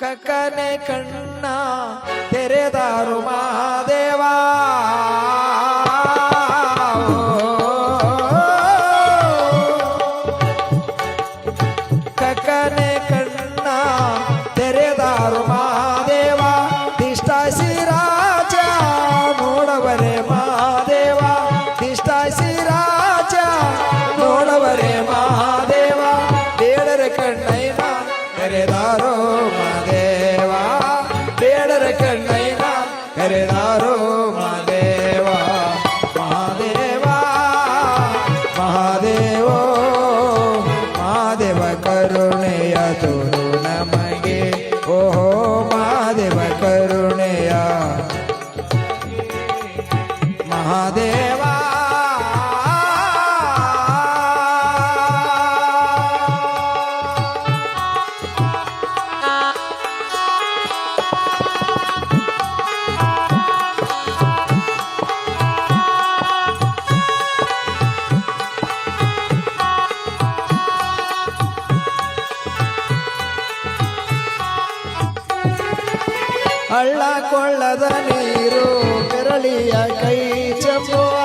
ಕಕ್ಕನೆ ಕಣ್ಣ ತೆರೆದಾರು ಮಹಾದೇವ ಕಕ್ಕನೆ ಕಣ್ಣ ತೆರೆದಾರು ಮಹಾದೇವ ದಿಷ್ಟಾಸಿ ರಾಜ ನೋಡವರೇ ಮಹಾದೇವ ದಿಷ್ಟಾಸಿ ರಾಜ ನೋಡವರೇ ಮಹಾದೇವ ಬೇಡರ ಕಣ್ಣಯ್ಯನ ಕರೆದಾರೋ ಮಹಾದೇವ ಬೇಡರ ಕಣ್ಣಯ್ಯನ ಕರೆದಾರೋ ಮಹಾದೇವ ಮಹಾದೇವ ಮಹಾದೇವೋ ಮಹಾದೇವ ಕರುಣೆಯ ತೋರು ನಮಗೆ ಓಹೋ ಮಹಾದೇವ ಕರುಣೆಯ ಮಹಾದೇವ ಹಳ್ಳ ಕೊಳ್ಳದ ನೀರು ಬೆರಳಿಯ ಕೈ ಚಂಬುವ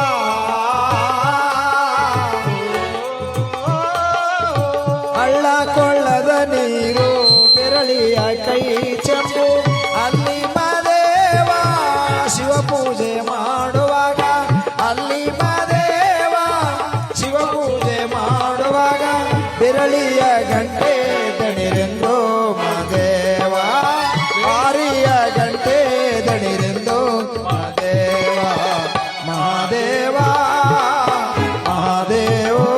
ಹಳ್ಳ ಕೊಳ್ಳದ ನೀರು ಬೆರಳಿಯ ಕೈ ಚಂಬು ಅಲ್ಲಿ ಮದೇವ ಶಿವ ಪೂಜೆ ಮಾಡುವಾಗ ಅಲ್ಲಿ ಮದೇವ ಶಿವ ಪೂಜೆ ಮಾಡುವಾಗ ಬೆರಳಿಯ ಗಂಟೆ ದಣಿರೆಂದು ಮದೇವ ಆರಿಯ ಗಂಟೆ ದಣಿರೆಂದು ಮಹಾದೇವ ಮಹಾದೇವ ಮಹಾದೇವೋ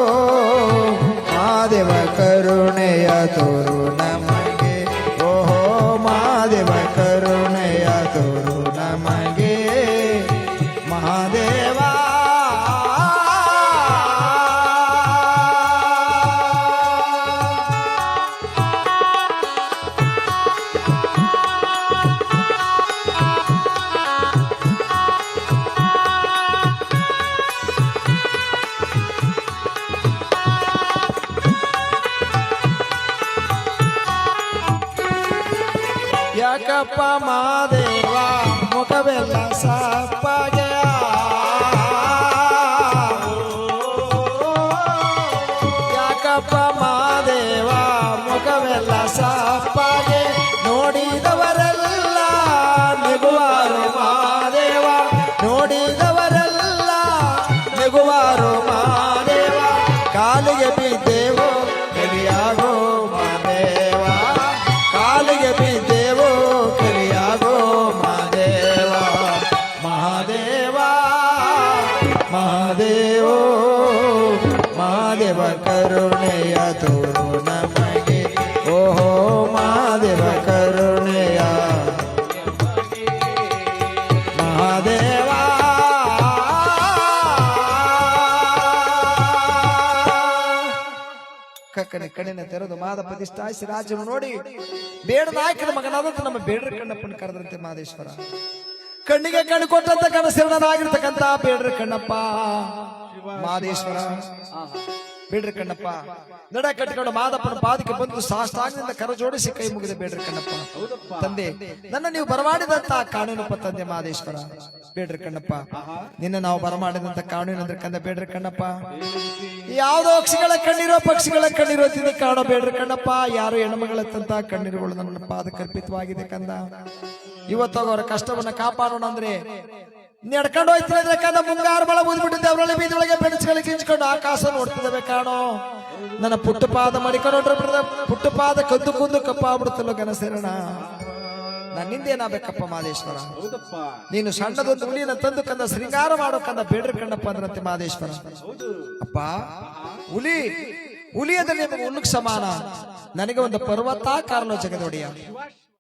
ಮಹಾದೇವ ಕರುಣೆಯ ತೋರು ನಮಗೆ ಓಹೋ ಮಹಾದೇವ ಕರುಣೆಯ ತೋರು ನಮಗೆ ಮಹಾದೇವ ಯಾಕಪ್ಪ ಮಹಾದೇವ ಮುಖವೆಲ್ಲ ಸಪ್ಪಗೆ ಯಾಕಪ್ಪ ಮಹಾದೇವ ಮುಖವೆಲ್ಲ ಸಪ್ಪಗೆ ನೋಡಿದವರೆಲ್ಲ ನಿಗುವಾರು ಮಹಾದೇವ ನೋಡಿದವರೆಲ್ಲ ನಿಗುವಾರು ಮಹಾದೇವ ಕಾಲಿಗೆ ಬಿದ್ದೇವು ಕಲಿಯಾಗೋ ಮಹಾದೇವ ಕಾಲಿಗೆ ಬಿದ್ದೇವು ಕಲಿಯಾಗೋ ಮಹಾದೇವ ಮಹಾದೇವ ಮಹಾದೇವೋ ಮಹಾದೇವ ಕರುಣೆಯ ತೋರು ನಮಗೆ ಓಹೋ ಮಹಾದೇವ ಕರುಣೆಯ ಮಹಾದೇವ ಕಕ್ಕನೆ ಕಣ್ಣಿನ ತೆರೆದು ಮಾದ ಪ್ರತಿಷ್ಠಾಯಿಸಿ ರಾಜ್ಯವು ನೋಡಿ ಬೇಡ ನಾಯಕನ ಮಗನಾದಂತ ನಮ್ಮ ಬೇಡ್ರ ಕಣ್ಣಪ್ಪನ ಕರೆದಂತೆ ಮಹದೇಶ್ವರ ಕಣ್ಣಿಗೆ ಕಣ್ಣು ಕೊಟ್ಟಂತ ಕನಸಿರನಾಗಿರ್ತಕ್ಕಂತ ಬೇಡ್ರ ಕಣ್ಣಪ್ಪ ಮಹದೇಶ್ವರ ಬೇಡ್ರ ಕಣ್ಣಪ್ಪ ನಡ ಕಟ್ಟಿಕೊಂಡು ಮಾದಪ್ಪನ ಪಾದಕ್ಕೆ ಬಂದು ಸಾಷ್ಟಾಂಗದಿಂದ ಕರ ಜೋಡಿಸಿ ಕೈ ಮುಗಿದ ಬೇಡ್ರ ಕಣ್ಣಪ್ಪ ತಂದೆ ನನ್ನ ನೀವು ಬರಮಾಡಿದಂತ ಕಾನೂನಪ್ಪ ತಂದೆ ಮಹದೇಶ್ವರ ಬೇಡ್ರ ಕಣ್ಣಪ್ಪ ನಿನ್ನ ನಾವು ಬರಮಾಡಿದಂತ ಕಾನೂನು ಅಂದ್ರೆ ಕಂದ ಬೇಡ್ರ ಕಣ್ಣಪ್ಪ ಯಾವುದೋ ಪಕ್ಷಿಗಳ ಕಣ್ಣೀರೋ ಪಕ್ಷಿಗಳ ಕಣ್ಣೀರೋ ತಿಂದು ಕಾಣೋ ಬೇಡ್ರ ಕಣ್ಣಪ್ಪ ಯಾರು ಹೆಣ್ಮಗಳಂತ ಕಣ್ಣೀರುಗಳು ನನ್ನ ಪಾದ ಕಲ್ಪಿತವಾಗಿದೆ ಕಂದ ಇವತ್ತಾಗ ಅವರ ಕಷ್ಟವನ್ನ ಕಾಪಾಡೋಣ ಅಂದ್ರೆ ನಡ್ಕೊಂಡು ಹೋಯ್ತಿದ್ರೆ ಕಂದ ಮುಂಗಾರು ಬಳ ಊದ್ಬಿಟ್ಟಿದ್ದೆ ಅವರಲ್ಲಿ ಬೀದಿಯೊಳಗೆ ಬೆಣಸುಗಳಿಗೆ ಕಿಂಚ್ಕೊಂಡು ಆಕಾಶ ನೋಡ್ತಿದ್ದೇವೆ ಕಾಣೋ ನನ್ನ ಪುಟ್ಟಪಾದ ಮಡಿಕೊಂಡ್ರೆ ಪುಟ್ಟಪಾದ ಕದ್ದು ಕುಂದು ಕಪ್ಪಾಗ್ಬಿಡುತ್ತಲ್ಲೋ ಗನಸೇರಣ ನನ್ನಿಂದ ಏನಾಗಬೇಕಪ್ಪ ಮಹದೇಶ್ವರ ನೀನು ಸಣ್ಣದೊಂದು ಹುಲಿಯನ್ನ ತಂದು ಕಂದ ಶೃಂಗಾರ ಮಾಡೋ ಕಂದ ಬೇಡ್ರ ಕಣ್ಣಪ್ಪ ಅಂದ್ರಂತೆ ಮಹದೇಶ್ವರ ಅಪ್ಪ ಹುಲಿ ಅಂದರೆ ನಿಮಗೆ ಹುಲ್ಲುಕ್ ಸಮಾನ ನನಗೆ ಒಂದು ಪರ್ವತಾಕಾರನೋ ಜಗದೊಡೆಯ